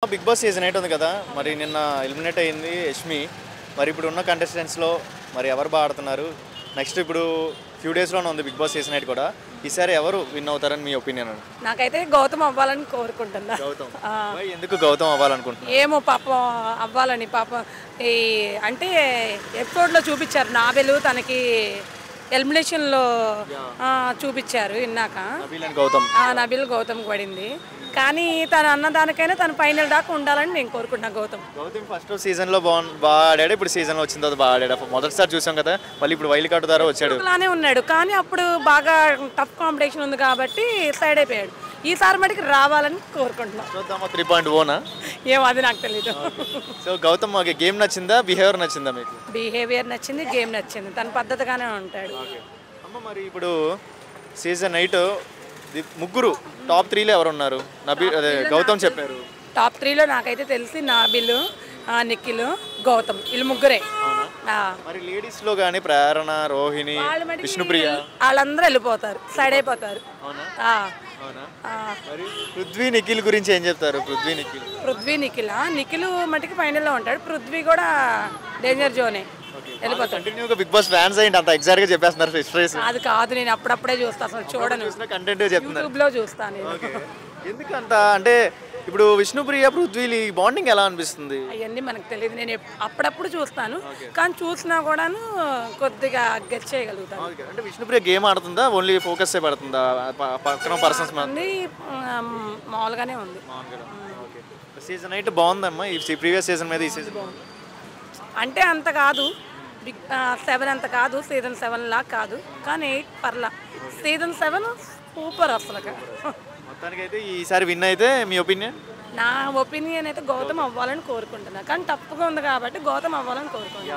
Big boss season 8 ఉంది కదా, మరి నిన్న ఎలిమినేట్ అయింది యష్మి. మరి ఇప్పుడు ఉన్న కంటెస్టెంట్స్లో మరి ఎవరు బాగా ఆడుతున్నారు? నెక్స్ట్ ఇప్పుడు ఫ్యూ డేస్లోనే ఉంది బిగ్ బాస్ సీజన్ 8 కూడా. ఈసారి ఎవరు విన్ అవుతారని మీ ఒపీనియన్? నాకైతే గౌతమ్ అవ్వాలని కోరుకుంటున్నా. గౌతమ్. ఎందుకు గౌతమ్ అవ్వాలనుకుంటున్నా? ఏమో పాపం అవ్వాలని. పాపం ఈ అంటే ఎపిసోడ్లో చూపించారు నాబెలు తనకి ఎలిమినేషన్లో చూపించారు విన్నాక. నబిల్ గౌతమ్కి పడింది. కానీ తను అన్నదానికైనా తను ఫైనల్ దాకా ఉండాలని నేను కోరుకుంటున్నాను. గౌతమ్ ఫస్ట్ సీజన్లో బాగా ఆడాడు, ఇప్పుడు సీజన్లో వచ్చిన తర్వాత బాగా ఆడాడు. మొదటిసారి చూసాం కదా, మళ్ళీ ఇప్పుడు వైల్డ్ కార్డు ద్వారా వచ్చాడు. అలానే ఉన్నాడు, కానీ అప్పుడు బాగా టఫ్ కాంపిటీషన్ ఉంది కాబట్టి సైడ్ అయిపోయాడు. ఈసారి మటుకు రావాలని కోరుకుంటున్నాం. 3.0 ఏమో అది నాకు తెలీదు. సో గౌతమ్ గేమ్ నచ్చిందా, బిహేవియర్ నచ్చిందా మీకు? బిహేవియర్ నచ్చింది, గేమ్ నచ్చింది. తన పద్ధతిగానే ఉంటాడు. అమ్మ మరి ఇప్పుడు సీజన్ 8 ముగ్గురు టాప్ 3లో ఎవరు ఉన్నారు? గౌతమ్ చెప్పారు. టాప్ 3లో నాకైతే తెలిసి నాబిల్, నిఖిల్, గౌతమ్ వీళ్ళు ముగ్గురే. మరి లేడీస్ లో గానీ ప్రేరణ, రోహిణి, విష్ణుప్రియ వాళ్ళందరూ వెళ్ళిపోతారు, సైడ్ అయిపోతారు. పృథ్వీ, నిఖిల్ గురించి ఏం చెప్తారు? పృథ్వీ నిఖిల్ మటుకి ఫైనల్లో ఉంటాడు. పృథ్వీ కూడా డేంజర్ జోనే, వెళ్ళిపోతాడు. బిగ్ బాస్ ఫ్యాన్స్ అయ్యింది అంత ఎగ్జాక్ట్ గా చెప్పేస్తున్నారు. అది కాదు, నేను అప్పుడప్పుడే చూస్తాను, అసలు చూడను. కంటెంట్ యూట్యూబ్ లో చూస్తాను. ఎందుకంత అంటే ఇప్పుడు విష్ణుప్రియ, పృథ్వీ బాండింగ్ ఎలా అనిపిస్తుంది? అవన్నీ మనకు తెలియదు. నేను అప్పుడప్పుడు చూస్తాను, కానీ చూసినా కూడాను కొద్దిగా గెస్ చేయగలుగుతాను. అంటే విష్ణుప్రియ గేమ్ ఆడుతుందా, ఓన్లీ ఫోకస్ పడుతుందా? పక్కన పర్సన్స్ మామూలుగానే ఉంది. సీజన్ 8 బాగుందమ్మా ఈ ప్రీవియస్ సీజన్ మీద. ఈ సీజన్ అంటే అంత కాదు, 7 అంత కాదు, సీజన్ 7 లా కాదు, కానీ 8 పర్లా. సీజన్ 7 సూపర్ అసలు. మొత్తానికి అయితే ఈసారి విన్ అయితే మీ ఒపీనియన్? నా ఒపీనియన్ అయితే గౌతమ్ అవ్వాలని కోరుకుంటున్నా, కానీ తప్పుగా ఉంది కాబట్టి గౌతమ్ అవ్వాలని కోరుకుంటున్నా.